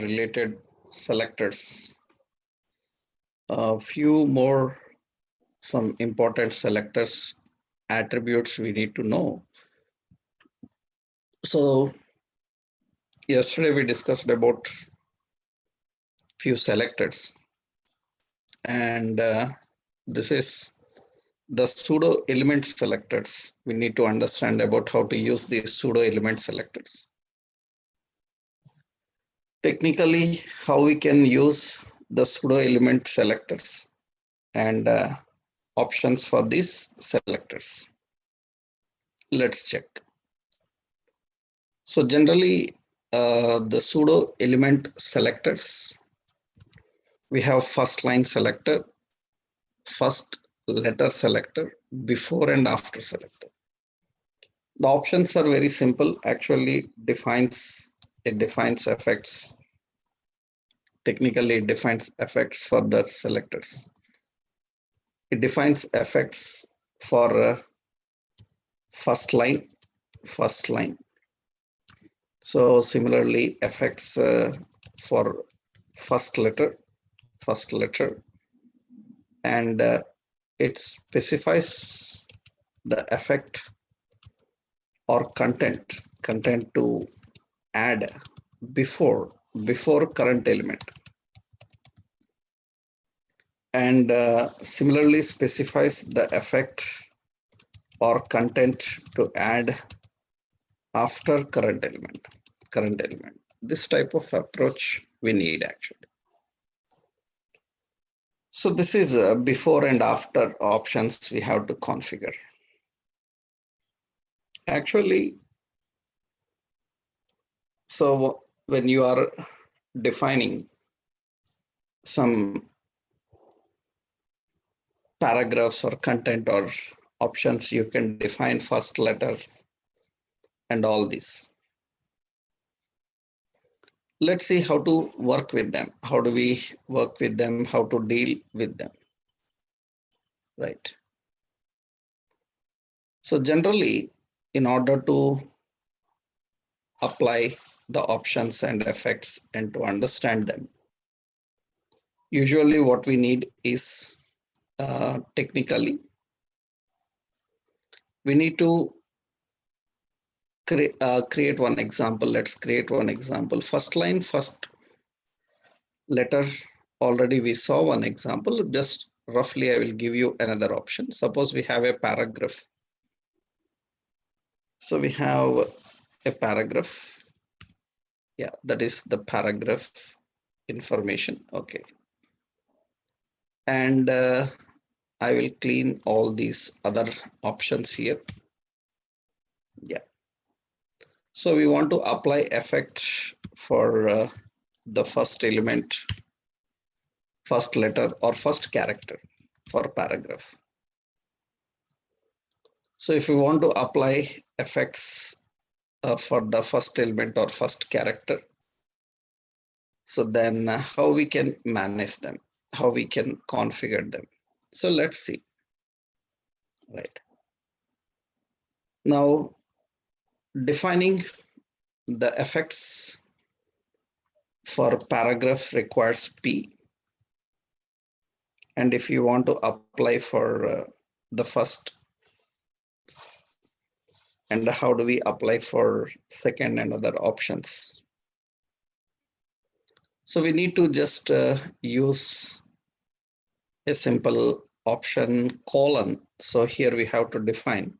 related selectors. A few more some important selectors attributes we need to know. So yesterday we discussed about few selectors, and this is the pseudo element selectors. We need to understand about how to use these pseudo element selectors. Technically, how we can use the pseudo element selectors and options for these selectors. Let's check. So generally, the pseudo element selectors, we have first line selector, first letter selector, before and after selector. The options are very simple. Actually, it defines effects. Technically, it defines effects for the selectors. It defines effects for first line. So similarly, effects for first letter, and it specifies the effect or content to add before current element, and similarly specifies the effect or content to add after current element. This type of approach we need actually. So this is before and after options we have to configure. Actually, so when you are defining some paragraphs or content or options, you can define first letter and all these. Let's see how to work with them. How do we work with them? How to deal with them, right? So generally, in order to apply the options and effects and to understand them, usually what we need is technically, we need to create one example. Let's create one example. First line, first letter. Already we saw one example. Just roughly, I will give you another option. Suppose we have a paragraph. So we have a paragraph. Yeah, that is the paragraph information. Okay. And I will clean all these other options here. Yeah. So we want to apply effect for the first element, first letter or first character for paragraph. So if we want to apply effects for the first element or first character, so then how we can manage them, how we can configure them. So let's see. Right. Now, defining the effects for paragraph requires P. And if you want to apply for the first, and how do we apply for second and other options? So we need to just use a simple option colon. So here we have to define.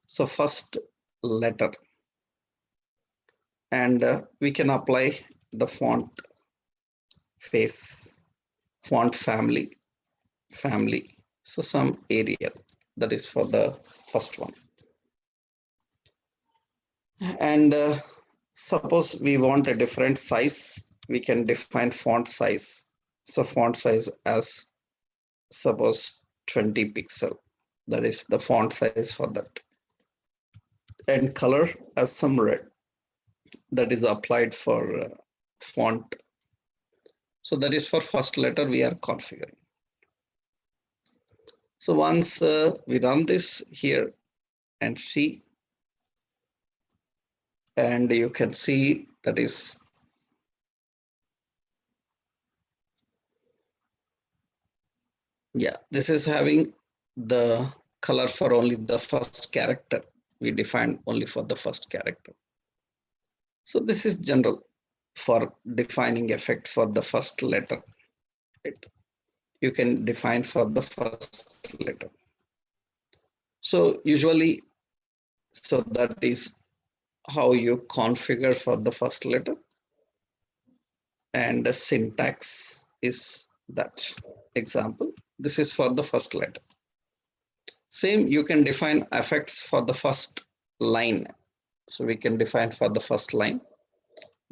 So first letter, and we can apply the font face, font family. So some Arial, that is for the first one. And suppose we want a different size, we can define font size. So font size as suppose 20 pixel, that is the font size for that. And color as some red, that is applied for font. So that is for first letter we are configuring. So once we run this here and see, and you can see that is Yeah, this is having the color for only the first character. We defined only for the first character. So this is general for defining effect for the first letter. Right? You can define for the first letter. So usually, so that is how you configure for the first letter, and the syntax is that example. This is for the first letter. Same, you can define effects for the first line. So we can define for the first line.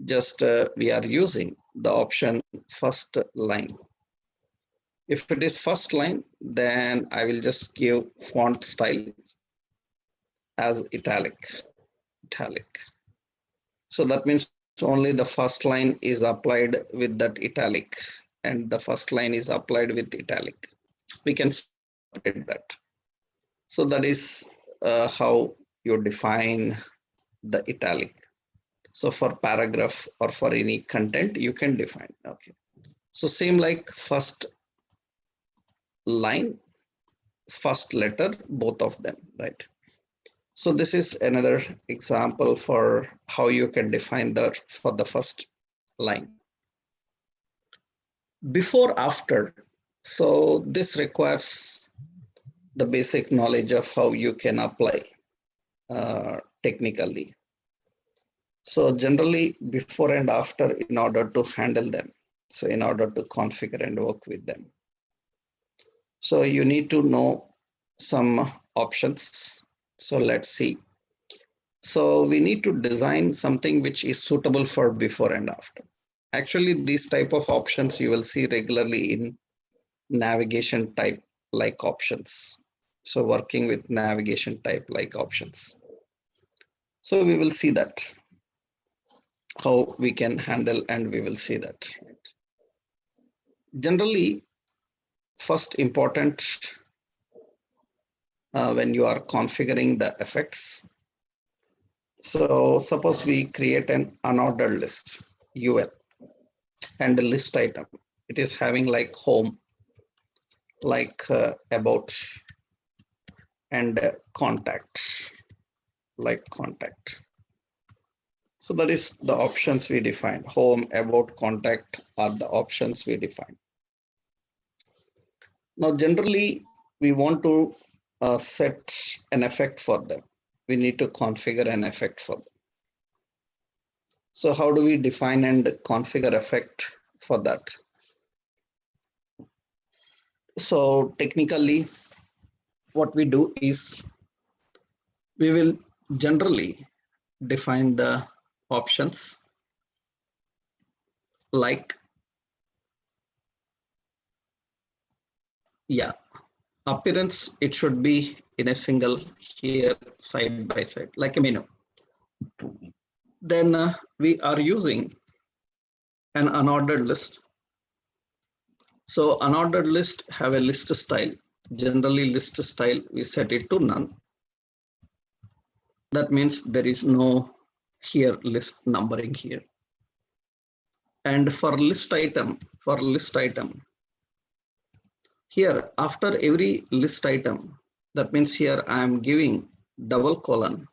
Just we are using the option first line. If it is first line, then I will just give font style as italic. So that means only the first line is applied with that italic, and the first line is applied with italic. We can separate that. So that is how you define the italic. So for paragraph or for any content, you can define. Okay. So same like first line, first letter, both of them, right? So this is another example for how you can define that for the first line. Before, after. So this requires the basic knowledge of how you can apply technically. So generally before and after in order to handle them. So in order to configure and work with them. So you need to know some options. So let's see. So we need to design something which is suitable for before and after. Actually, these type of options you will see regularly in navigation type like options. So working with navigation type like options. So we will see that how we can handle, and we will see that. Generally, first important when you are configuring the effects. So suppose we create an unordered list UL and a list item. It is having like home, like about, and contact, like contact. So that is the options we define. Home, about, contact are the options we define. Now, generally, we want to set an effect for them. We need to configure an effect for them. So how do we define and configure effect for that? So technically, what we do is we will generally define the options like, yeah, appearance, it should be in a single here side by side like a menu. Then we are using an unordered list. So unordered list have a list style. Generally list style we set it to none. That means there is no here list numbering here. And for list item, here after every list item, that means here I am giving double colon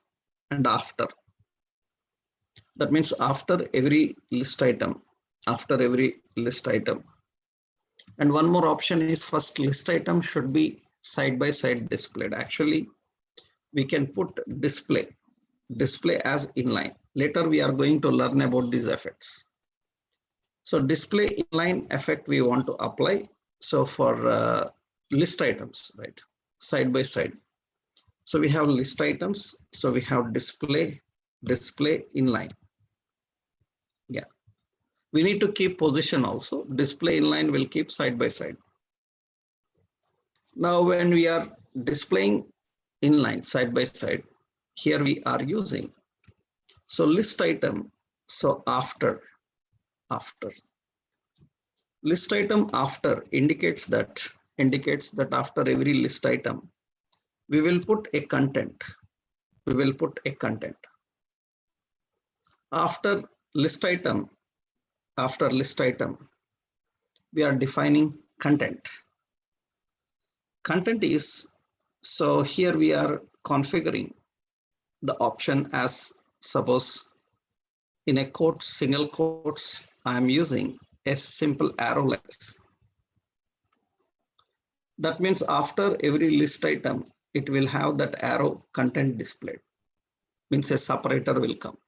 and after. That means after every list item, And one more option is first list item should be side by side displayed. Actually, we can put display as inline. Later we are going to learn about these effects. So display inline effect we want to apply. So for list items, right, side by side. So we have list items. So we have display inline. Yeah. We need to keep position also. Display inline will keep side by side. Now when we are displaying inline side by side, here we are using. So list item, so after. List item after indicates that after every list item, we will put a content. After list item, we are defining content. content is, so here we are configuring the option as, suppose in a quote, single quotes, I'm using a simple arrow like this. That means after every list item, it will have that arrow content displayed, means a separator will come.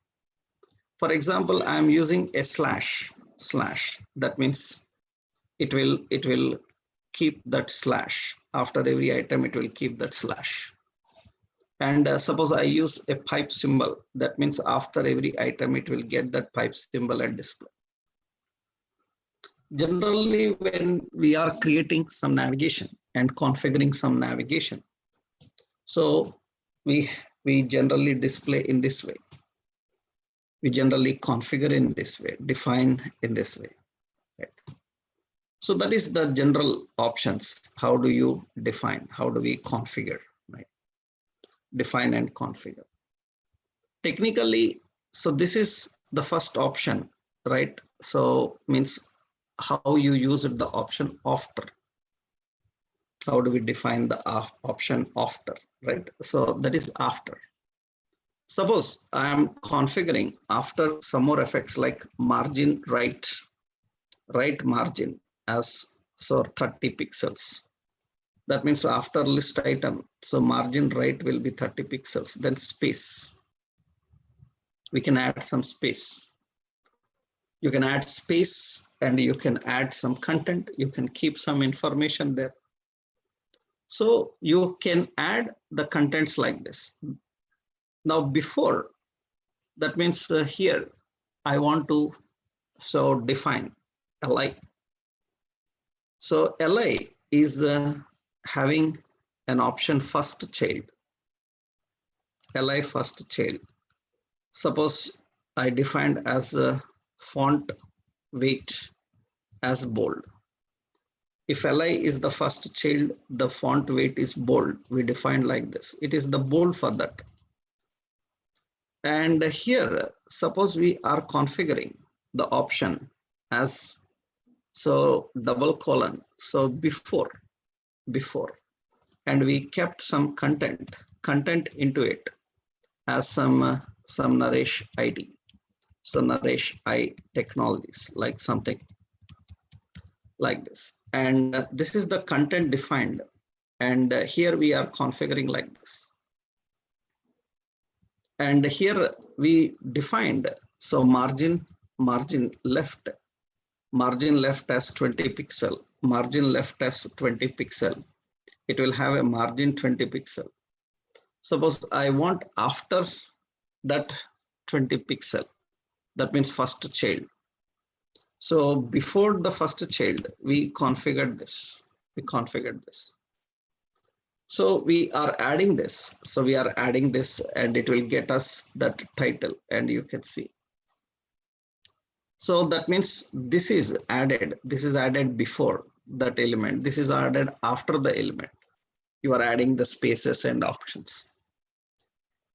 For example, I'm using a slash. That means it will keep that slash. After every item, it will keep that slash. And suppose I use a pipe symbol. That means after every item, it will get that pipe symbol and display. Generally, when we are creating some navigation and configuring some navigation, so we generally display in this way. We generally configure in this way, define in this way. Right? So that is the general options. How do you define? How do we configure? Right? Define and configure. Technically, so this is the first option, right? So means how you use it, the option after. How do we define the option after, right? So that is after. Suppose I am configuring after some more effects like margin right margin as so 30 pixels. That means after list item, so margin right will be 30 pixels, then space. We can add some space. You can add space and you can add some content. You can keep some information there. So you can add the contents like this. Now before, that means here I want to so define li. So li is having an option first child. Li first child. Suppose I defined as a font weight as bold. If li is the first child, the font weight is bold. We define like this. It is the bold for that. And here, suppose we are configuring the option as so double colon. So before, and we kept some content into it as some Naresh ID. So Naresh I technologies, like something like this. And this is the content defined. And here we are configuring like this. And here we defined, so margin left as 20 pixel, margin left as 20 pixel. It will have a margin 20 pixel. Suppose I want after that 20 pixel, that means first child. So before the first child, we configured this. So we are adding this. So we are adding this and it will get us that title, and you can see. So that means this is added. This is added before that element. This is added after the element. You are adding the spaces and options.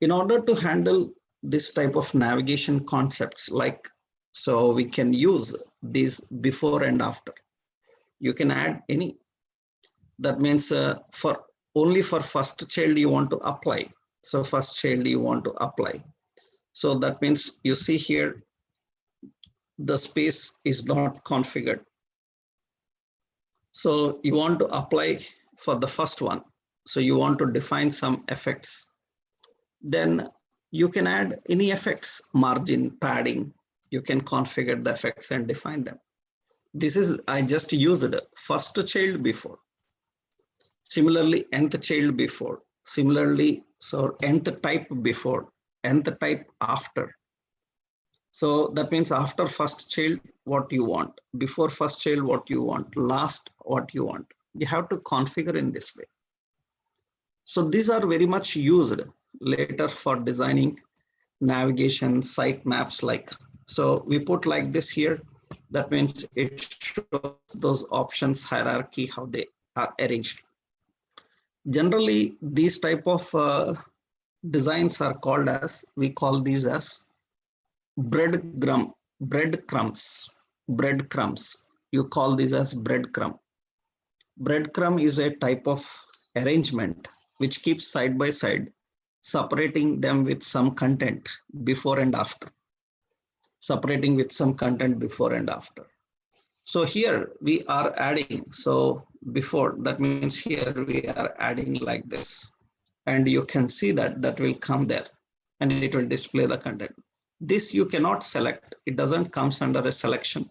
In order to handle this type of navigation concepts, like, so we can use these before and after. You can add any. That means for only for first child you want to apply. So first child you want to apply. So that means you see here, the space is not configured. So you want to apply for the first one. So you want to define some effects. Then you can add any effects, margin, padding. You can configure the effects and define them. This is, I just used first child before. Similarly, nth child before. Similarly, so nth type before, nth type after. So that means after first child, what you want, before first child, what you want, last, what you want. You have to configure in this way. So these are very much used later for designing navigation site maps like. So we put like this here. That means it shows those options hierarchy, how they are arranged. Generally, these type of designs are called as, we call these as breadcrumbs. You call these as breadcrumb. Breadcrumb is a type of arrangement which keeps side by side, separating them with some content before and after, separating with some content before and after. So here we are adding, so before, that means here we are adding like this, and you can see that that will come there and it will display the content. This you cannot select, it doesn't comes under a selection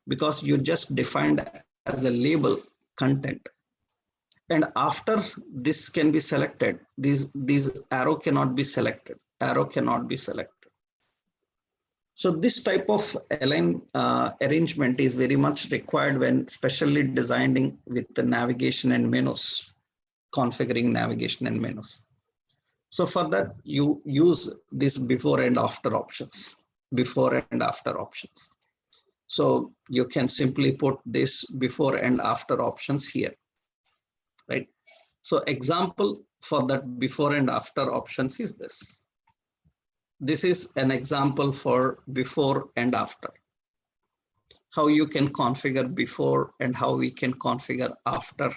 because you just defined as a label content. And after this can be selected, these arrow cannot be selected, arrow cannot be selected. So this type of arrangement is very much required when specially designing with the navigation and menus, configuring navigation and menus. So for that, you use this before and after options, before and after options. So you can simply put this before and after options here, right? So example for that before and after options is this. This is an example for before and after. How you can configure before and how we can configure after.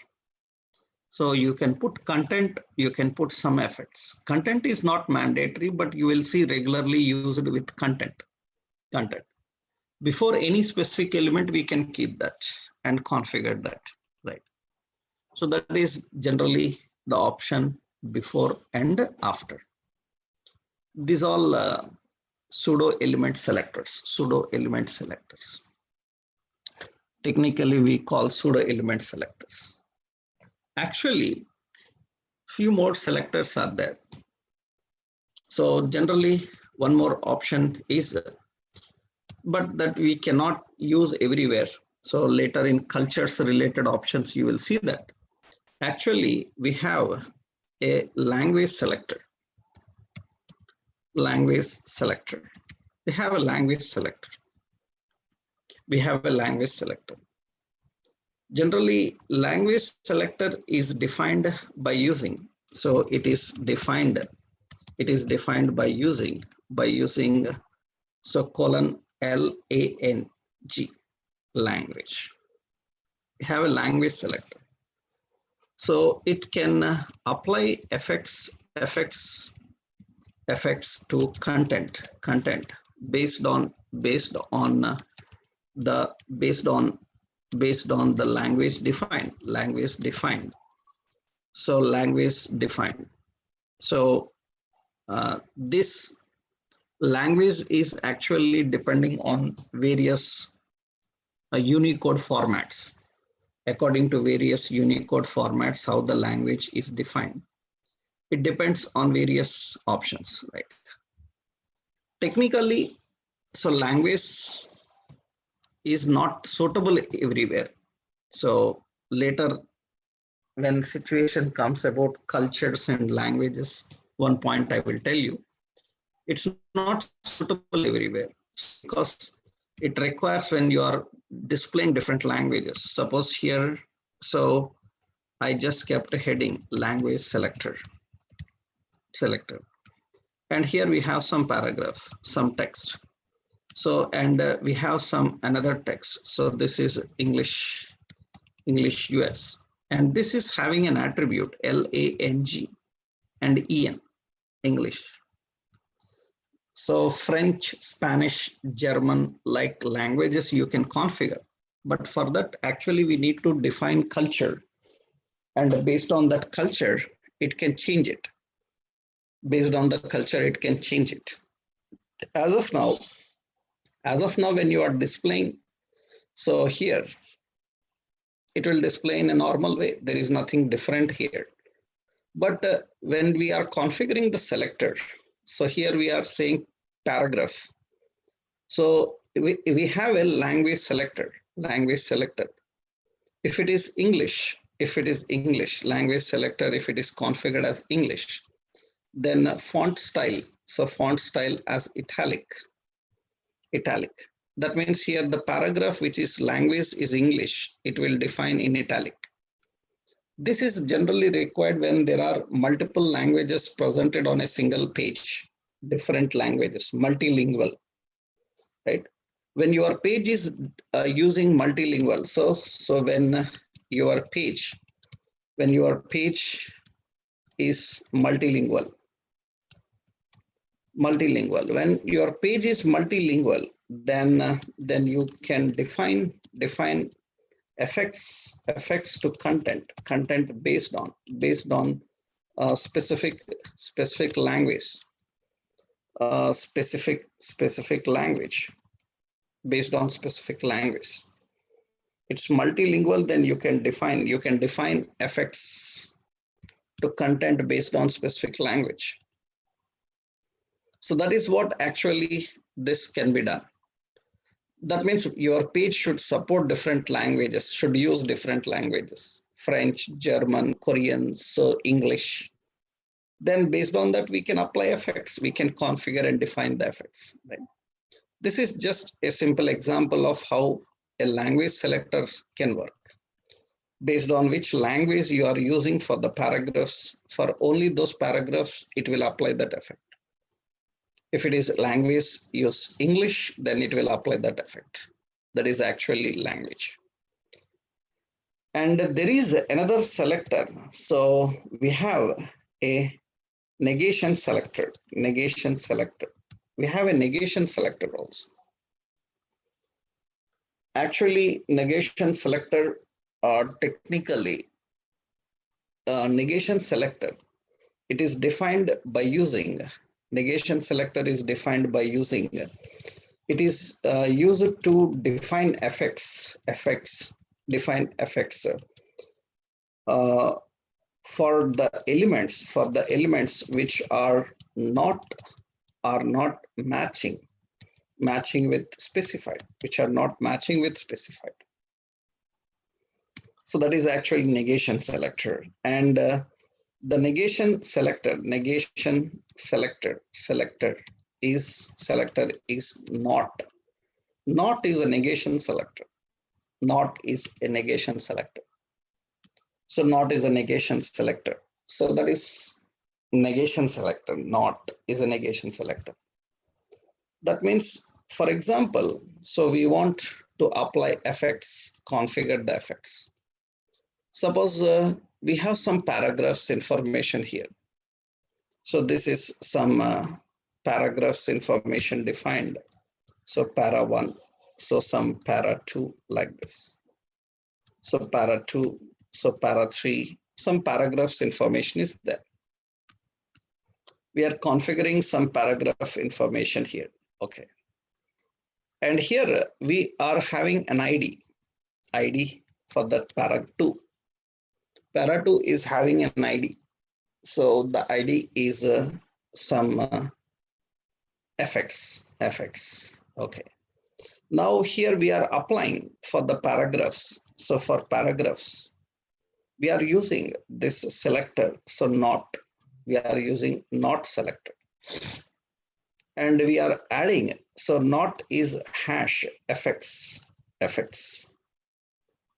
So you can put content, you can put some effects. Content is not mandatory, but you will see regularly used with content. Before any specific element, we can keep that and configure that, right? So that is generally the option before and after. These all pseudo element selectors. Technically, we call pseudo element selectors. Actually, few more selectors are there. So generally, one more option is, but that we cannot use everywhere. So later in cultures related options, you will see that. Actually, we have a language selector. We have a language selector. Generally, language selector is defined by using. So it is defined by using so colon LANG, language. We have a language selector. So it can apply effects to content based on the language defined. So language defined. So this language is actually depending on various Unicode formats. According to various Unicode formats, how the language is defined. It depends on various options, right? Technically, so language is not suitable everywhere. So later, when situation comes about cultures and languages, one point I will tell you, it's not suitable everywhere because it requires when you are displaying different languages. Suppose here, so I just kept a heading language selector. And here we have some paragraph, some text. So, and we have some another text. So this is English US. And this is having an attribute LANG and EN, English. So French, Spanish, German, like languages you can configure. But for that, actually, we need to define culture. And based on that culture, it can change it. Based on the culture, it can change it. As of now, when you are displaying, so here, it will display in a normal way. There is nothing different here. But when we are configuring the selector, so here we are saying paragraph. So we have a language selector. If it is English, language selector, if it is configured as English, then font style. So font style as italic. That means here the paragraph which is language is English, it will define in italic. This is generally required when there are multiple languages presented on a single page, different languages, multilingual, right? When your page is using multilingual, so when your page when your page is multilingual. When your page is multilingual, then you can define effects to content based on specific language, specific language, based on specific language. It's multilingual, then you can define effects to content based on specific language. So that is what actually this can be done. That means your page should support different languages, should use different languages, French, German, Korean, so English. Then based on that, we can apply effects. We can configure and define the effects. Right? This is just a simple example of how a language selector can work. Based on which language you are using for the paragraphs, for only those paragraphs, it will apply that effect. If it is language, use English, then it will apply that effect. That is actually language. And there is another selector. So we have a negation selector. We have a negation selector also. Actually, negation selector technically, negation selector, it is defined by using, negation selector is defined by using, it is used to define define effects for the elements which are not matching with specified, which are not matching with specified. So that is actually negation selector. And the negation selector is not. Not is a negation selector. Not is a negation selector. So not is a negation selector. So that is negation selector. Not is a negation selector. That means, for example, so we want to apply effects, configure the effects. Suppose we have some paragraphs information here. So this is some paragraphs information defined. So para 1, so some para 2 like this. So para 2, so para 3, some paragraphs information is there. We are configuring some paragraph information here. Okay. And here we are having an ID for that para 2. Para 2 is having an ID. So the ID is some effects. Okay. Now here we are applying for the paragraphs. So for paragraphs, we are using this selector. So not, we are using not selector. And we are adding, so not is hash effects,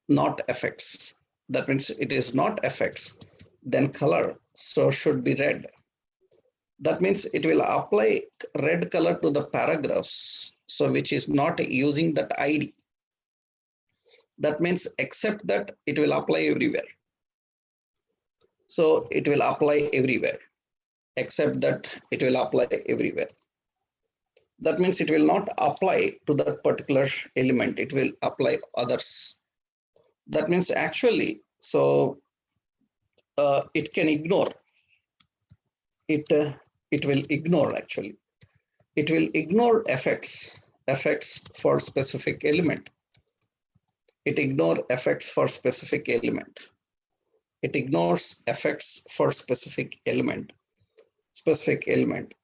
not effects. That means it is not effects, then color, so should be red. That means it will apply red color to the paragraphs, so which is not using that ID. That means except that it will apply everywhere. So it will apply everywhere, except that it will apply everywhere. That means it will not apply to that particular element, it will apply others. That means actually, so it can ignore, it will ignore actually. It will ignore effects for specific element. It ignores effects for specific element. It ignores effects for specific element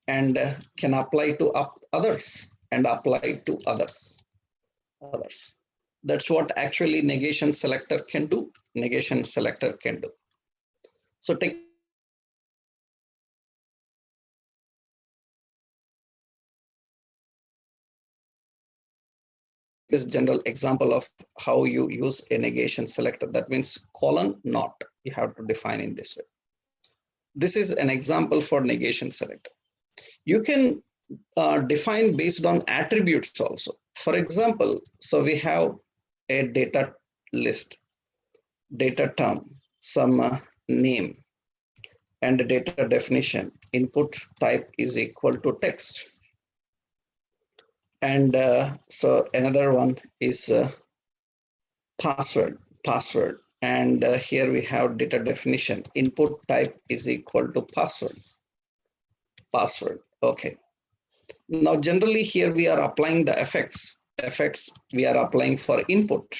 and can apply to others and apply to others. That's what actually negation selector can do. So take this general example of how you use a negation selector. That means colon not, you have to define in this way. This is an example for negation selector. You can define based on attributes also. For example, so we have a data list, data term. some name and data definition. Input type is equal to text. And so another one is password. And here we have data definition. Input type is equal to password. Okay. Now, generally here we are applying the effects. We are applying for input.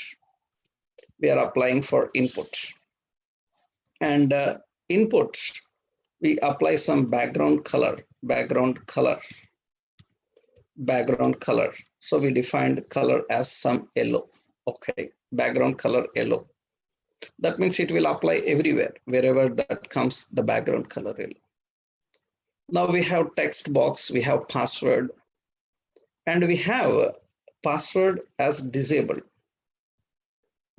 And input, we apply some background color. So we defined color as some yellow. Okay, background color yellow. That means it will apply everywhere, wherever that comes, the background color yellow. Now we have text box, we have password, and we have password as disabled.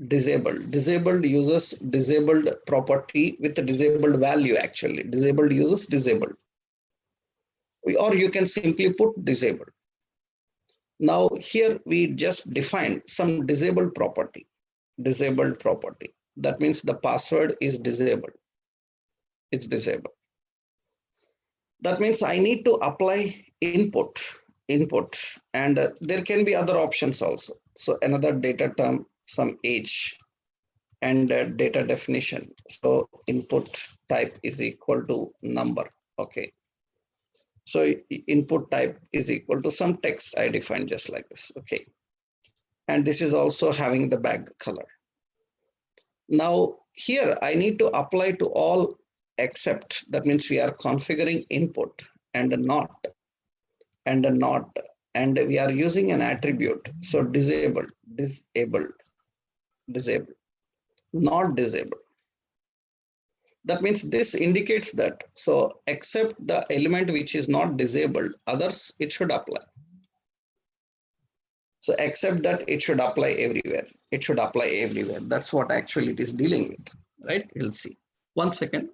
Disabled uses disabled property with a disabled value actually. Disabled uses disabled. Or you can simply put disabled. Now here we just define some disabled property. That means the password is disabled. That means I need to apply input, and there can be other options also. So another data term, some age, and data definition. So input type is equal to number. Okay. So input type is equal to some text I defined just like this. Okay. And this is also having the background color. Now here I need to apply to all except, that means we are configuring input and not, and we are using an attribute. So disabled, not disabled. That means this indicates that, so except the element which is not disabled, others it should apply. So except that it should apply everywhere. That's what actually it is dealing with, right? We'll see. 1 second.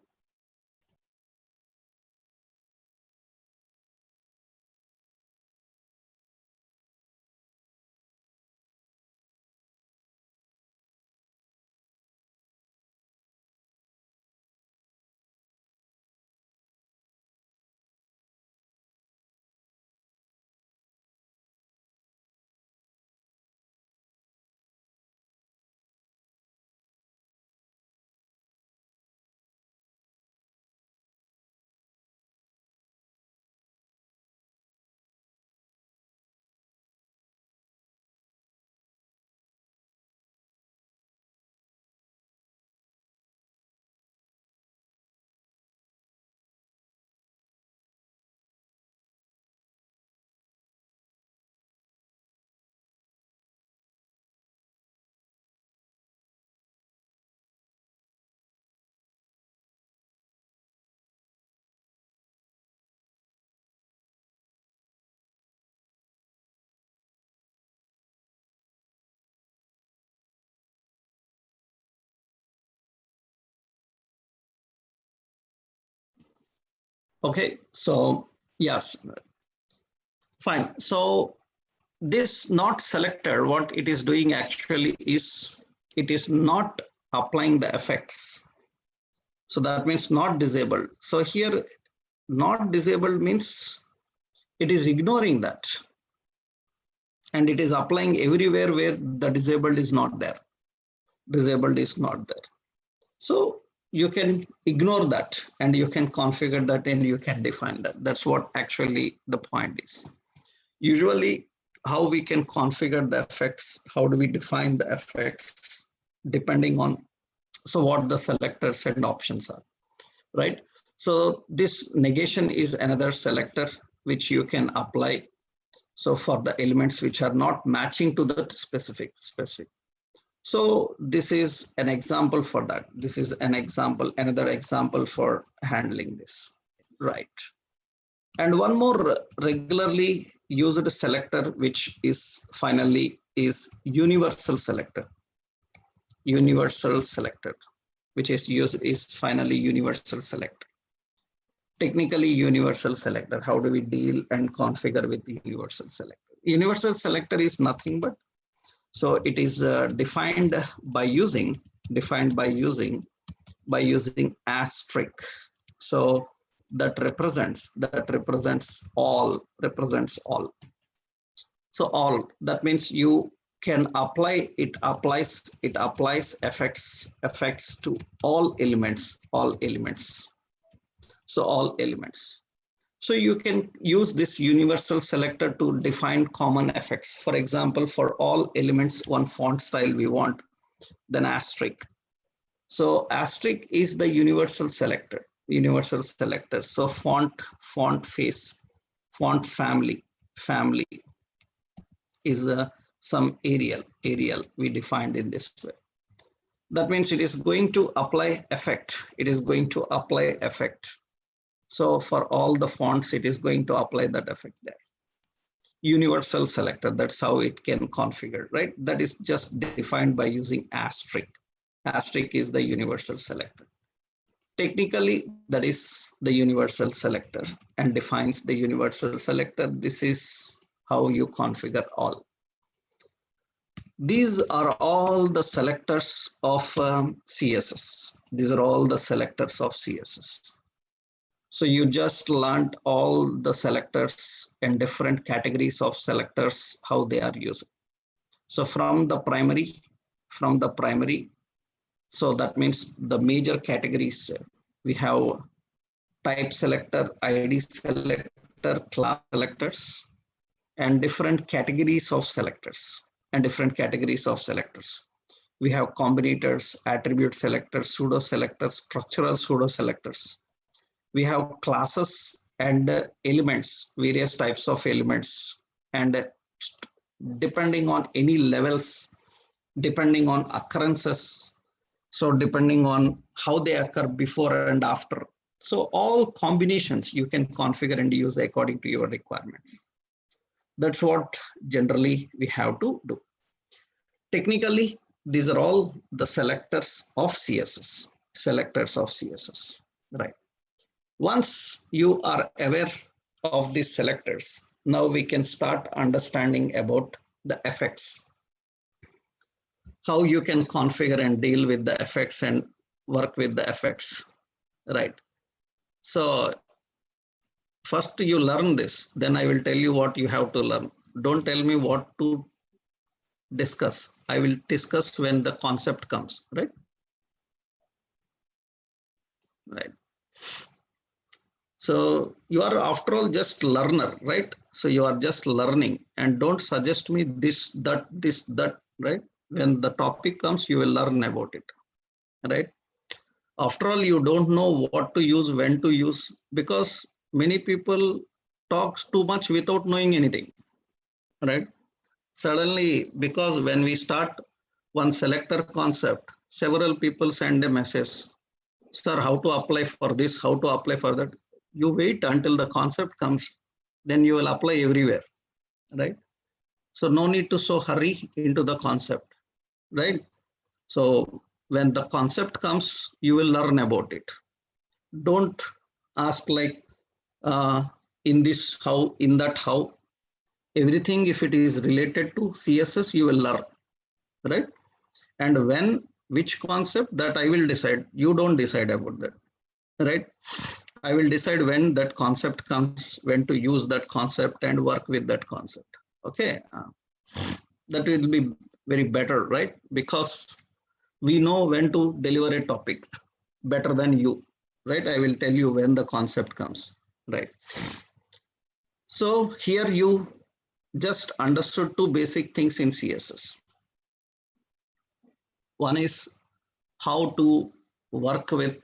Okay, so yes, fine. So this not selector, what it is doing actually is it is not applying the effects. So that means not disabled. So here not disabled means it is ignoring that, and it is applying everywhere where the disabled is not there. So you can ignore that and you can configure that and you can define that. That's what actually the point is. Usually how we can configure the effects, how do we define the effects, depending on so what the selectors and options are, right? So this negation is another selector which you can apply. So for the elements which are not matching to the specific. So this is an example for that. This is an example, another example for handling this, right? And one more regularly used selector, which is finally is universal selector, which is used is finally universal selector. Technically universal selector, how do we deal and configure with the universal selector? Universal selector is nothing but, so it is defined by using by using asterisk. So that represents all. So all, that means you can apply, it applies effects to all elements. So all elements. So you can use this universal selector to define common effects. For example, for all elements, one font style we want, then asterisk. So asterisk is the universal selector. So font face, font family is some Arial we defined in this way. That means it is going to apply effect. So for all the fonts, it is going to apply that effect there. Universal selector, that's how it can configure, right? That is just defined by using asterisk. Asterisk is the universal selector. Technically, that is the universal selector and defines the universal selector. This is how you configure all. These are all the selectors of CSS. These are all the selectors of CSS. So you just learned all the selectors and different categories of selectors, how they are used. So from the primary, so that means the major categories, we have type selector, ID selector, class selectors, and different categories of selectors. We have combinators, attribute selectors, pseudo selectors, structural pseudo selectors. We have classes and elements, various types of elements, and depending on any levels, depending on occurrences, so depending on how they occur before and after. So all combinations you can configure and use according to your requirements. That's what generally we have to do. Technically, these are all the selectors of CSS, right? Once you are aware of these selectors, now we can start understanding about the effects, how you can configure and deal with the effects and work with the effects, right? So first you learn this, then I will tell you what you have to learn. Don't tell me what to discuss. I will discuss when the concept comes, right? Right. So you are after all just learner, right? So you are just learning, and don't suggest me this, that, right? When the topic comes, you will learn about it, right? After all, you don't know what to use, when to use, because many people talk too much without knowing anything, right? Suddenly, because when we start one selector concept, several people send a message, sir, how to apply for this, how to apply for that. You wait until the concept comes, then you will apply everywhere, right? So no need to so hurry into the concept, right? So when the concept comes, you will learn about it. Don't ask like in this how, in that how. Everything, if it is related to CSS, you will learn, right? And when, which concept, that I will decide. You don't decide about that, right? I will decide when that concept comes, when to use that concept and work with that concept. Okay, that will be very better, right? Because we know when to deliver a topic better than you, right? I will tell you when the concept comes, right? So here you just understood two basic things in CSS. One is how to work with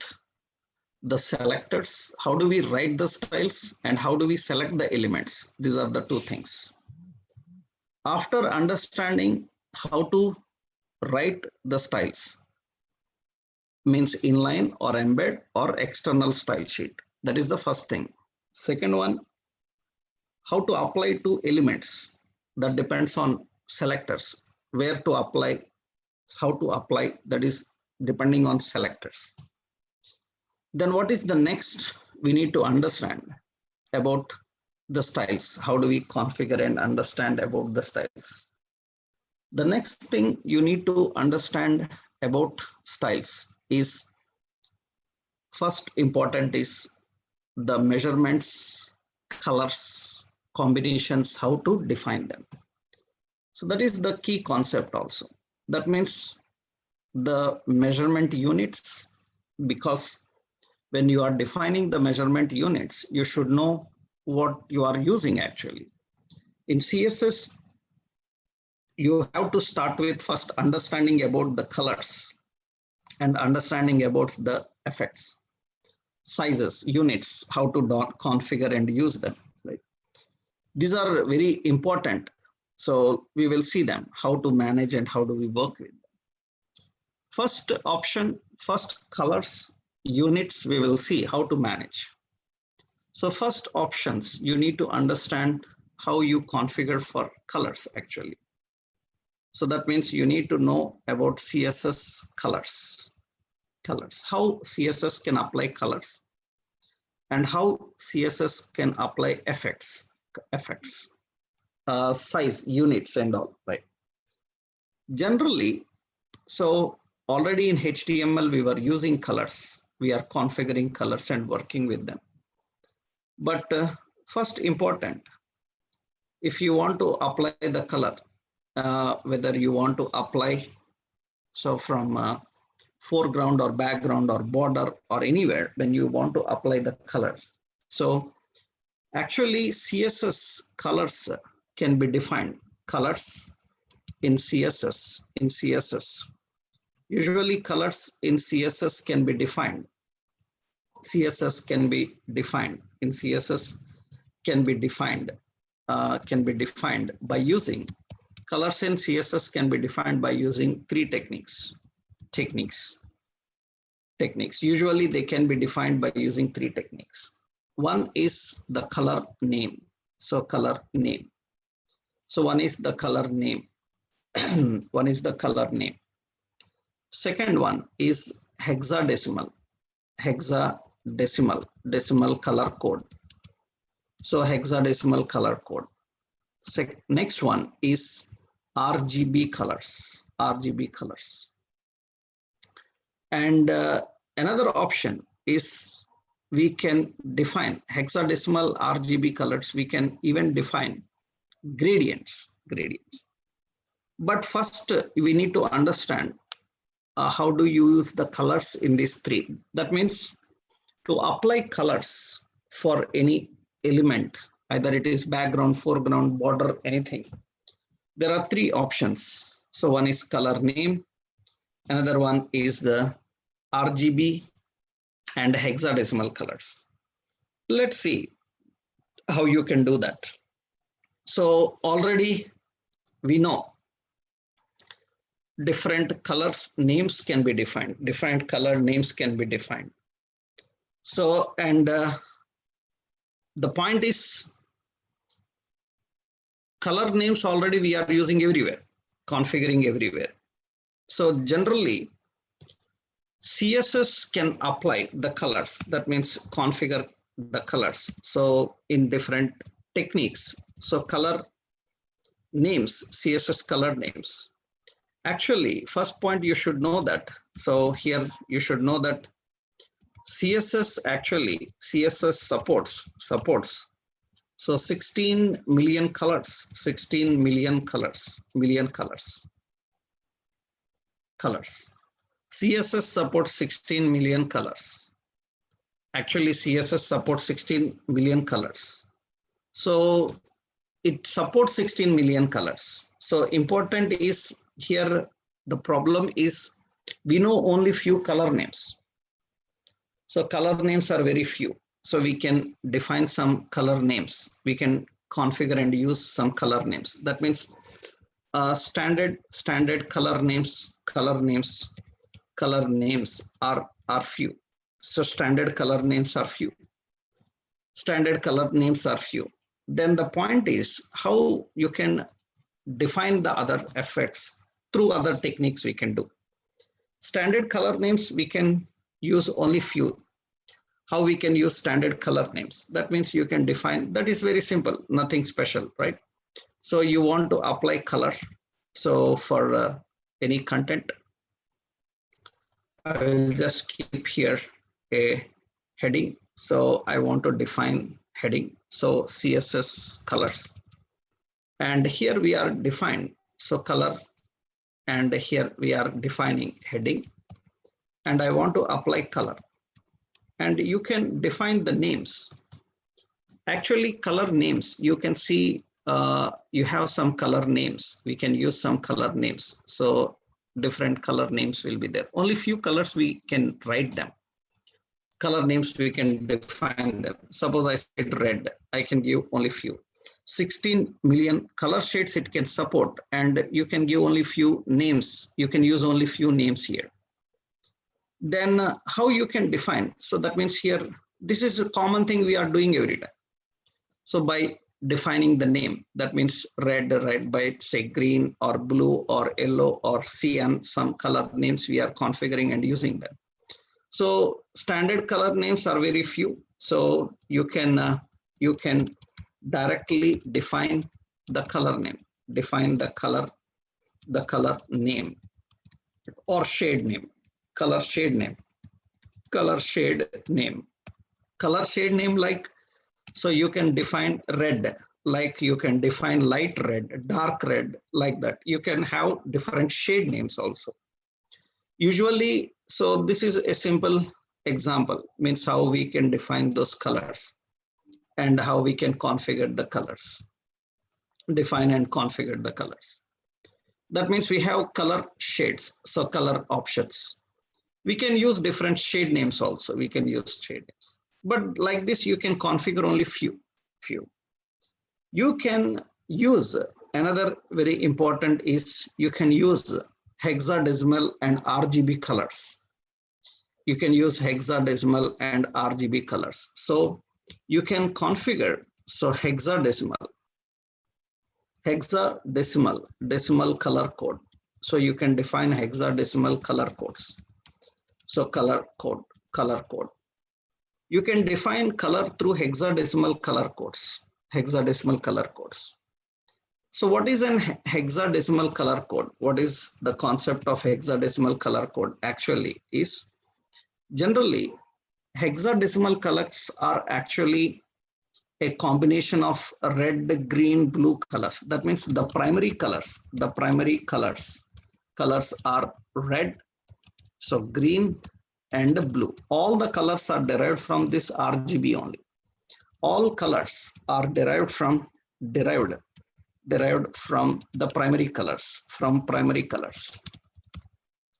the selectors, how do we write the styles, and how do we select the elements. These are the two things. After understanding how to write the styles, means inline or embed or external style sheet. That is the first thing. Second one, how to apply to elements. That depends on selectors, where to apply, how to apply, that is depending on selectors. Then what is the next we need to understand about the styles? How do we configure and understand about the styles? The next thing you need to understand about styles is First important is the measurements, colors, combinations, how to define them. So that is the key concept also. That means the measurement units, because when you are defining the measurement units, you should know what you are using actually. In CSS, you have to start with first understanding about the colors and understanding about the effects, sizes, units, how to configure and use them. Right? These are very important. So we will see them, how to manage and how do we work with them. First option, first colors, units, we will see how to manage. So first options, you need to understand how you configure for colors actually. So that means you need to know about CSS colors, how CSS can apply colors and how CSS can apply effects, size, units and all, right? Generally, so already in HTML, we were using colors. We are configuring colors and working with them. But first important, if you want to apply the color, whether you want to apply, so from foreground or background or border or anywhere, then you want to apply the color. So actually CSS colors can be defined, colors in CSS. Usually colors in CSS can be defined. CSS can be defined in CSS can be defined by using colors in CSS can be defined by using three techniques. Usually they can be defined by using three techniques. One is the color name. So color name. So one is the color name. One is the color name. Second one is hexadecimal color code. So hexadecimal color code. Next one is RGB colors. And another option is we can define hexadecimal RGB colors. We can even define gradients. But first we need to understand how do you use the colors in these three. That means to apply colors for any element, either it is background, foreground, border, anything. There are three options. So one is color name, another one is the RGB and hexadecimal colors. Let's see how you can do that. So already we know different colors names can be defined, different color names can be defined. So, and the point is color names already we are using everywhere, configuring everywhere. So generally CSS can apply the colors, that means configure the colors. So in different techniques, so color names, CSS color names. Actually, first point you should know that. So here you should know that CSS supports. So 16 million colors. CSS supports 16 million colors. Actually, CSS supports 16 million colors. So it supports 16 million colors. So important is here, the problem is we know only few color names. So color names are very few. So we can define some color names. We can configure and use some color names. That means standard color names are few. So standard color names are few. Then the point is how you can define the other effects through other techniques we can do. Standard color names we can use only few. How we can use standard color names? That means you can define, that is very simple, nothing special, right? So you want to apply color. So for any content, I will just keep here a heading. So I want to define heading. So CSS colors. And here we are defined. So color, and here we are defining heading. And I want to apply color. And you can define the names. Actually, color names, you can see you have some color names. We can use some color names. So different color names will be there. Only few colors we can write them. Color names we can define them. Suppose I said red, I can give only few. 16 million color shades it can support, and you can give only few names. You can use only few names here. Then how you can define? So that means here, this is a common thing we are doing every time. So by defining the name, that means red, by say green or blue or yellow or cyan, some color names we are configuring and using them. So standard color names are very few. So you can directly define the color name, define the color name or shade name, color shade name, color shade name, color shade name like. So you can define red, like you can define light red, dark red, like that. You can have different shade names also. Usually, so this is a simple example, means how we can define those colors and how we can configure the colors, define and configure the colors. That means we have color shades, so color options. We can use different shade names also. We can use shade names. But like this, you can configure only few. You can use another very important is you can use hexadecimal and RGB colors. You can use hexadecimal and RGB colors. So you can configure, so hexadecimal decimal color code. So you can define hexadecimal color codes. So color code. You can define color through hexadecimal color codes. So what is an hexadecimal color code? What is the concept of hexadecimal color code? Actually is generally hexadecimal colors are actually a combination of red, green, blue colors. That means the primary colors are red, so green and blue. All the colors are derived from this RGB only. All colors are derived from the primary colors.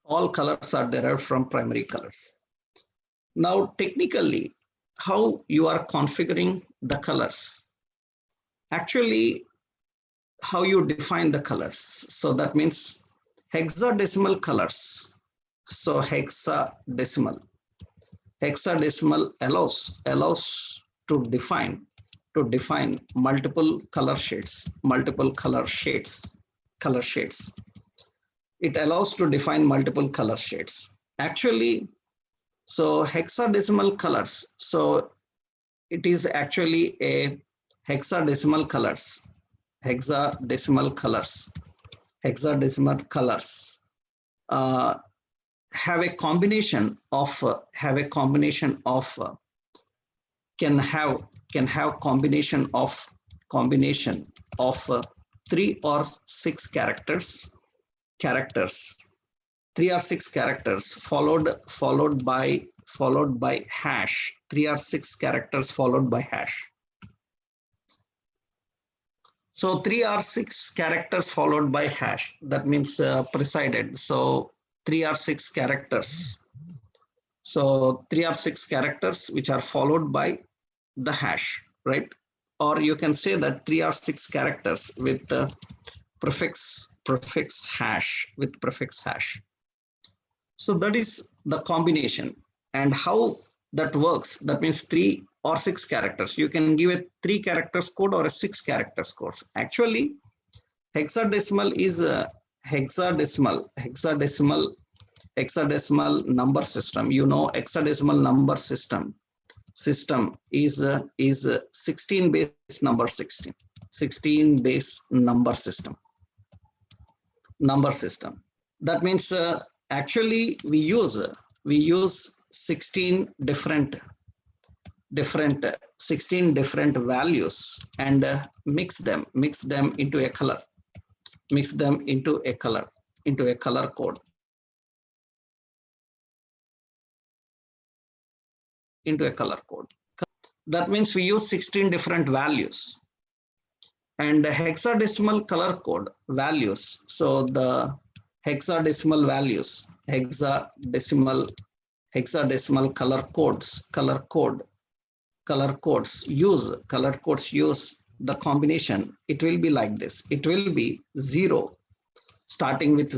All colors are derived from primary colors. Now, technically, how you are configuring the colors? Actually, how you define the colors. So that means hexadecimal colors. So hexadecimal allows to define multiple color shades. It allows to define multiple color shades. Actually, so hexadecimal colors. So it is actually a hexadecimal colors. Have a combination of combination of 3 or 6 characters, 3 or 6 characters followed by hash, 3 or 6 characters followed by hash. So 3 or 6 characters followed by hash, that means preceded. So 3 or 6 characters. So 3 or 6 characters which are followed by the hash, right? Or you can say that 3 or 6 characters with the prefix hash, So that is the combination. And how that works, that means 3 or 6 characters. You can give a 3 characters code or a 6 characters code. Actually, hexadecimal is a hexadecimal number system. You know, hexadecimal number system is 16 base number system. That means actually we use 16 16 different values and mix them into a color, mix them into a color, into a color code, into a color code. That means we use 16 different values and hexadecimal color code values. So the hexadecimal values, hexadecimal color codes use the combination. It will be like this. It will be 0, starting with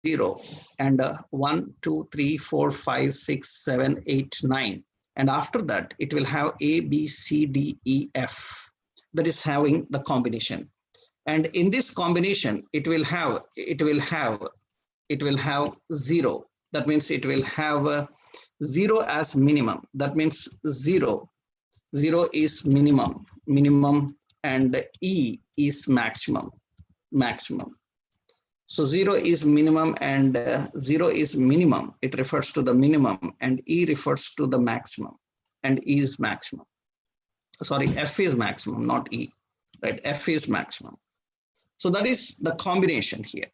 0 and 1, 2, 3, 4, 5, 6, 7, 8, 9. And after that, it will have A, B, C, D, E, F. That is having the combination. And in this combination, it will have 0. That means it will have 0 as minimum. That means 0 is minimum, and E is maximum. So 0 is minimum and 0 is minimum. It refers to the minimum, and E refers to the maximum, and E is maximum. Sorry, F is maximum, not E, right? F is maximum. So that is the combination here.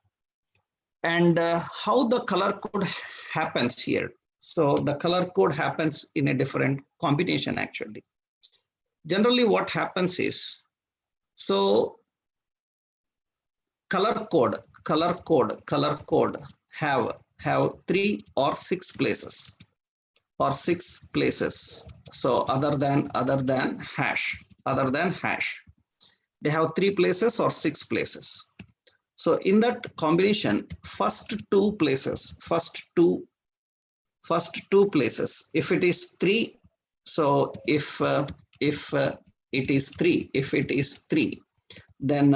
And how the color code happens here. So the color code happens in a different combination actually. Generally what happens is, so color code have 3 or 6 places, so other than hash, they have 3 places or 6 places. So in that combination, first two places, if it is 3, so if it is 3, then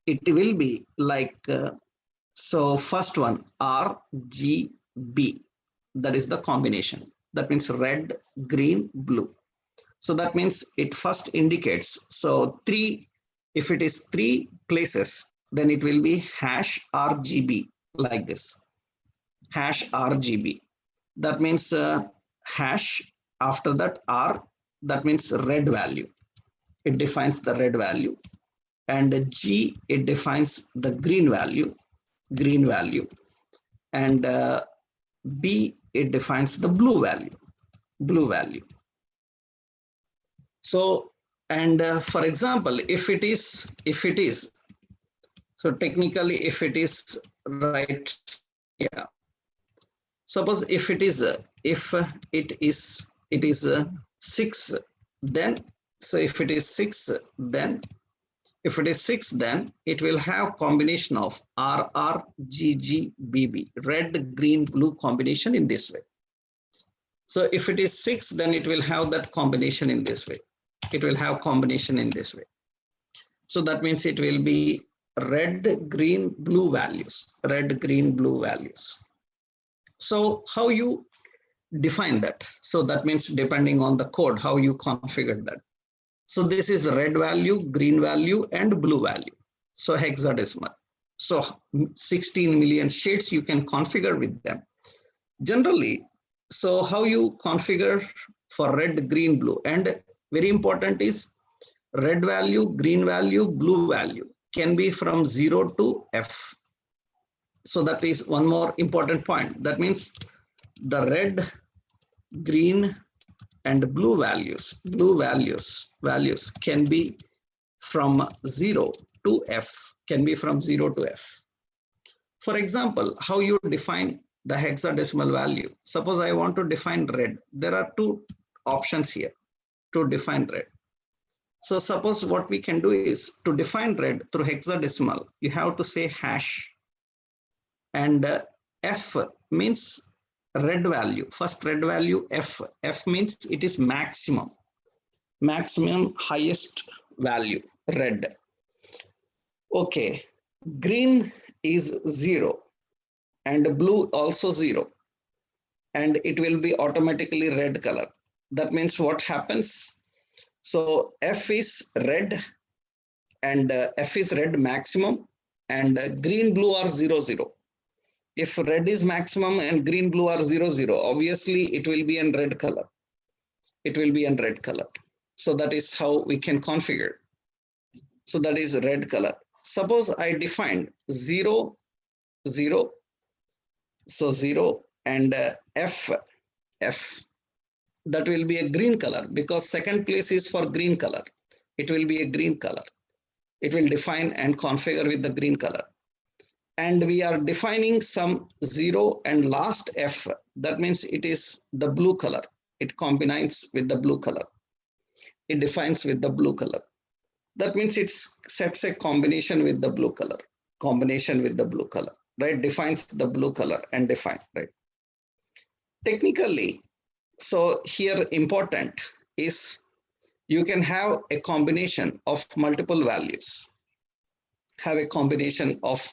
it will be like, so first one RGB, that is the combination. That means red, green, blue. So that means it first indicates, so 3, if it is 3 places, then it will be hash RGB, like this, hash RGB. That means hash, after that R, that means red value. It defines the red value. And G, it defines the green value. And B, it defines the blue value. So, and for example, if it is, so technically if it is right, yeah. Suppose if it is 6, then, so if it is 6, then it will have combination of RR, GG, BB, red, green, blue combination in this way. So if it is 6, then it will have that combination in this way. So that means it will be red, green, blue values. So how you define that? So that means depending on the code, how you configure that. So this is red value, green value, and blue value. So hexadecimal. So 16 million shades you can configure with them. Generally, so how you configure for red, green, blue, and very important is red value, green value, blue value can be from 0 to F. So that is one more important point. That means the red, green, and blue values can be from 0 to F, For example, how you define the hexadecimal value. Suppose I want to define red. There are 2 options here to define red. So suppose what we can do is, to define red through hexadecimal, you have to say hash, and F means red value, first red value, F means it is maximum highest value, red. Okay, green is 0 and blue also 0, and it will be automatically red color. That means what happens? So F is red, and F is red maximum, and green, blue are 0, 0. If red is maximum and green, blue are 0, 0, obviously it will be in red color. It will be in red color. So that is how we can configure. So that is red color. Suppose I defined 0, 0. So 0 and F, F. That will be a green color because second place is for green color. It will be a green color. It will define and configure with the green color. And we are defining some 0 and last F. That means it is the blue color. It combines with the blue color. It defines with the blue color. That means it sets a combination with the blue color. Combination with the blue color, right? Defines the blue color and define, right? Technically, so here important is you can have a combination of multiple values. Have a combination of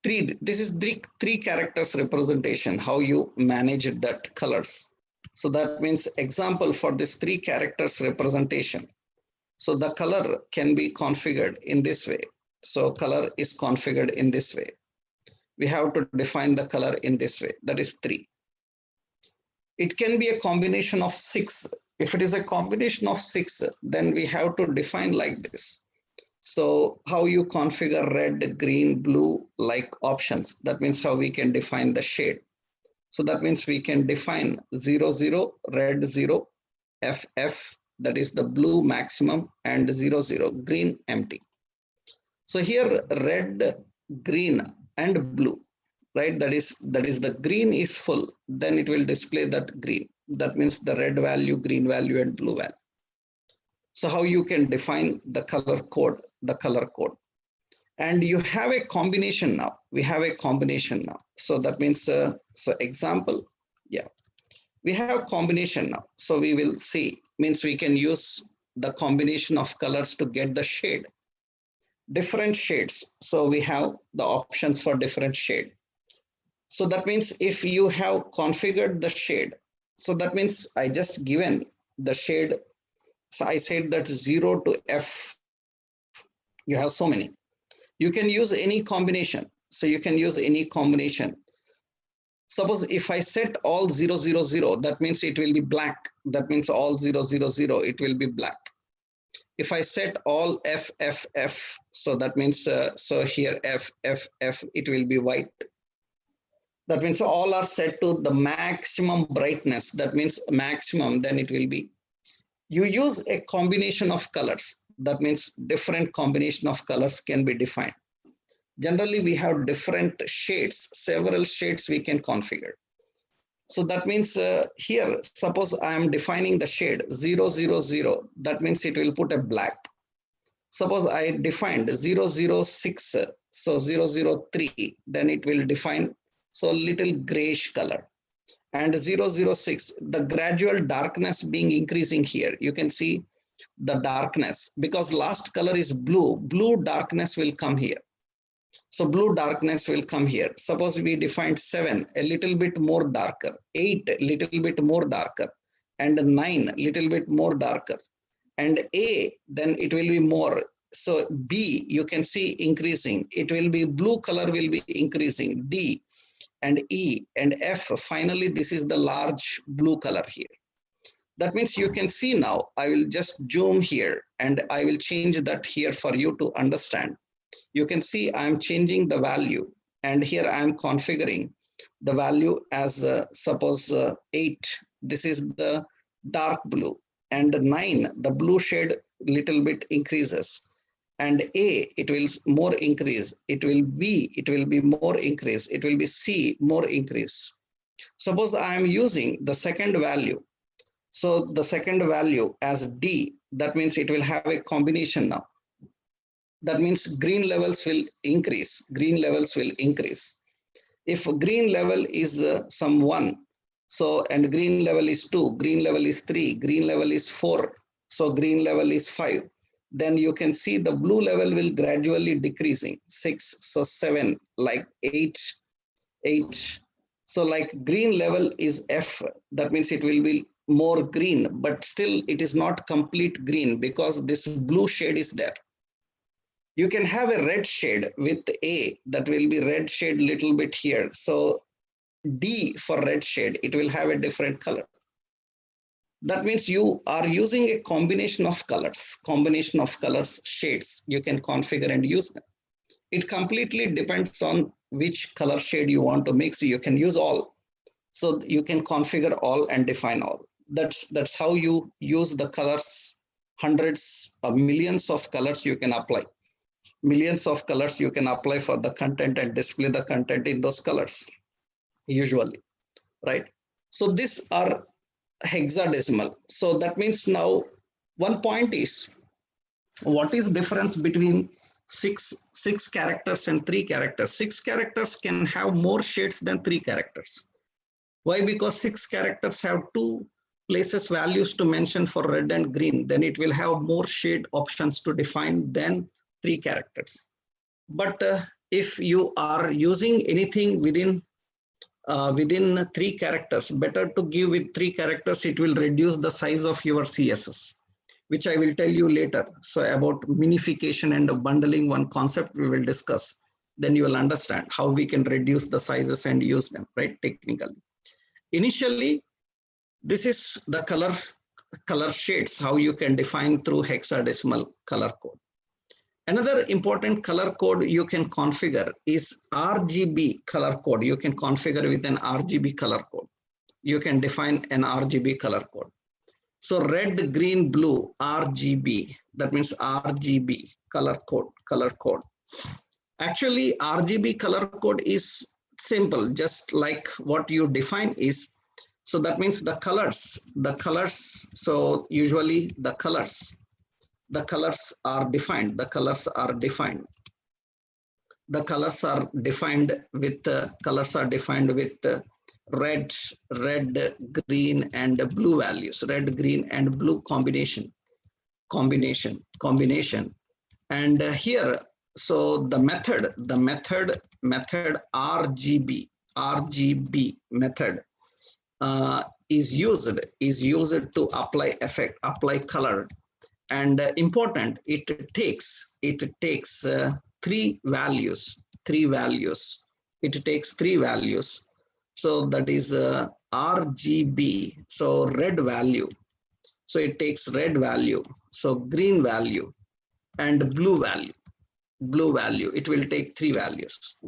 this is three characters representation, how you manage that colors. So that means example for this three characters representation. So the color can be configured in this way. So color is configured in this way. We have to define the color in this way. That is 3. It can be a combination of 6. If it is a combination of 6, then we have to define like this. So how you configure red, green, blue like options. That means how we can define the shade. So that means we can define 0, 0, red 0, FF, that is the blue maximum, and 0, 0, green empty. So here red, green and blue, right? That is the green is full, then it will display that green. That means the red value, green value, and blue value. So how you can define the color code, and you have a combination now. We have a combination now. So that means, so example, yeah, we have combination now. So we will see, means we can use the combination of colors to get the shade, different shades. So we have the options for different shade. So that means if you have configured the shade, so that means I just given the shade. So I said that 0 to F, you have so many. You can use any combination. So you can use any combination. Suppose if I set all 0, 0, 0, that means it will be black. That means all 0, 0, 0, it will be black. If I set all F, F, F, so that means, so here F, F, F, it will be white. That means all are set to the maximum brightness. That means maximum, then it will be. You use a combination of colors. That means different combination of colors can be defined. Generally, we have different shades, several shades we can configure. So that means here, suppose I am defining the shade 0, 0, 0. That means it will put a black. Suppose I defined 0, 0, 6. So 0, 0, 3. Then it will define so little grayish color. And 0, 0, 6, the gradual darkness being increasing here. You can see the darkness because last color is blue. Blue darkness will come here. So blue darkness will come here. Suppose we defined 7, a little bit more darker, 8, a little bit more darker, and 9, little bit more darker. And A, then it will be more. So B, you can see increasing. It will be blue color will be increasing. D and E and F, finally, this is the large blue color here. That means you can see now, I will just zoom here and I will change that here for you to understand. You can see I'm changing the value and here I'm configuring the value as suppose 8. This is the dark blue and 9, the blue shade little bit increases. And A, it will more increase. It will B, it will be more increase. It will be C, more increase. Suppose I am using the second value. So the second value as D, that means it will have a combination now. That means green levels will increase. Green levels will increase. If green level is some 1, so and green level is 2, green level is 3, green level is 4, so green level is 5. Then you can see the blue level will gradually decreasing 6, so 7, like 8, 8. So like green level is F, that means it will be more green, but still it is not complete green because this blue shade is there. You can have a red shade with A, that will be red shade little bit here. So D for red shade, it will have a different color. That means you are using a combination of colors, shades. You can configure and use them. It completely depends on which color shade you want to mix. You can use all. So you can configure all and define all. That's how you use the colors. Hundreds or millions of colors you can apply. Millions of colors you can apply for the content and display the content in those colors usually, right? So these are hexadecimal. So that means now one point is, what is difference between six characters and 3 characters? 6 characters can have more shades than 3 characters. Why? Because 6 characters have 2 places values to mention for red and green. Then it will have more shade options to define than 3 characters. But if you are using anything within 3 characters, better to give with 3 characters. It will reduce the size of your CSS, which I will tell you later. So about minification and bundling, one concept we will discuss. Then you will understand how we can reduce the sizes and use them, right, technically. Initially, this is the color shades, how you can define through hexadecimal color code. Another important color code you can configure is RGB color code. You can configure with an RGB color code. You can define an RGB color code. So red, green, blue, RGB. That means RGB color code. Actually, RGB color code is simple, just like what you define is. So that means the colors. So usually the colors are defined. The colors are defined with red, green, and blue values. Red, green, and blue combination. And here, so the method RGB method is used to apply color. And important, it takes 3 values. It takes 3 values. So that is RGB. So red value. So it takes red value. So green value and blue value. It will take 3 values.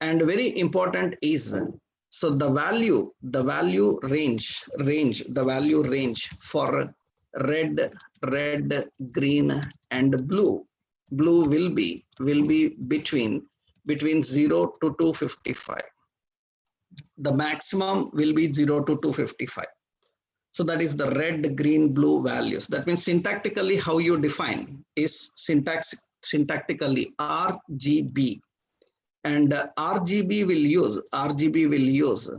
And very important is, so the value range for red, green, and blue will be between 0 to 255. The maximum will be 0 to 255. So that is the red, green, blue values. That means syntactically how you define is syntactically RGB, and RGB will use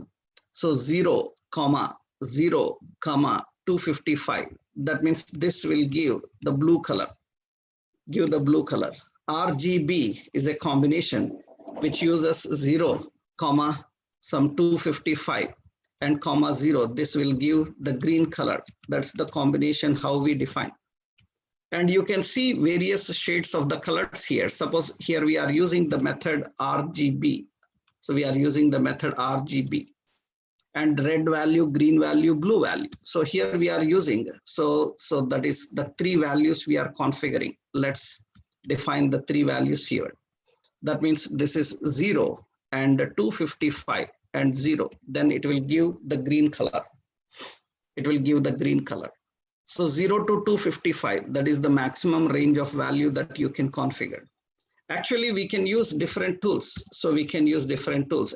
so 0, 255. That means this will give the blue color. RGB is a combination which uses 0, some 255 and 0. This will give the green color. That's the combination how we define. And you can see various shades of the colors here. Suppose here we are using the method RGB. So we are using the method RGB. And red value, green value, blue value. So here we are using, so that is the 3 values we are configuring. Let's define the 3 values here. That means this is 0 and 255 and 0. Then it will give the green color. So 0 to 255, that is the maximum range of value that you can configure. Actually, we can use different tools. So we can use different tools.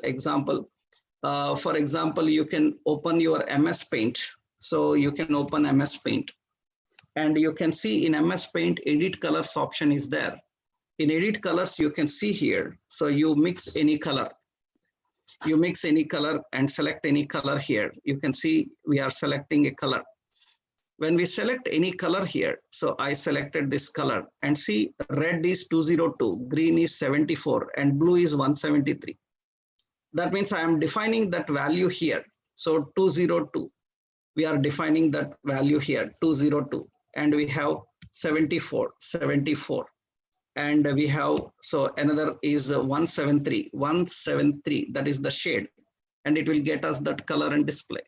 For example, you can open your MS Paint. So you can open MS Paint. And you can see in MS Paint, edit colors option is there. In edit colors, you can see here. So you mix any color. And select any color here. You can see we are selecting a color. When we select any color here, so I selected this color and see red is 202, green is 74, and blue is 173. That means I am defining that value here. So 202, we are defining that value here, 202, and we have 74. And we have, so another is 173, that is the shade, and it will get us that color and display.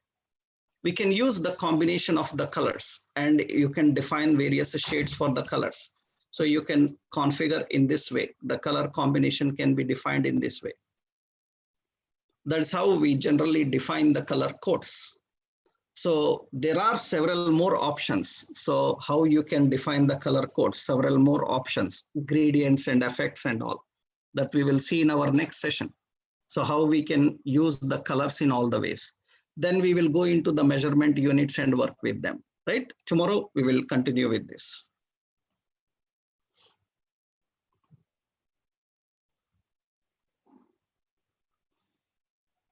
We can use the combination of the colors, and you can define various shades for the colors. So you can configure in this way. The color combination can be defined in this way. That's how we generally define the color codes. So there are several more options. So how you can define the color codes, several more options, gradients and effects and all that we will see in our next session. So how we can use the colors in all the ways. Then we will go into the measurement units and work with them, right? Tomorrow we will continue with this.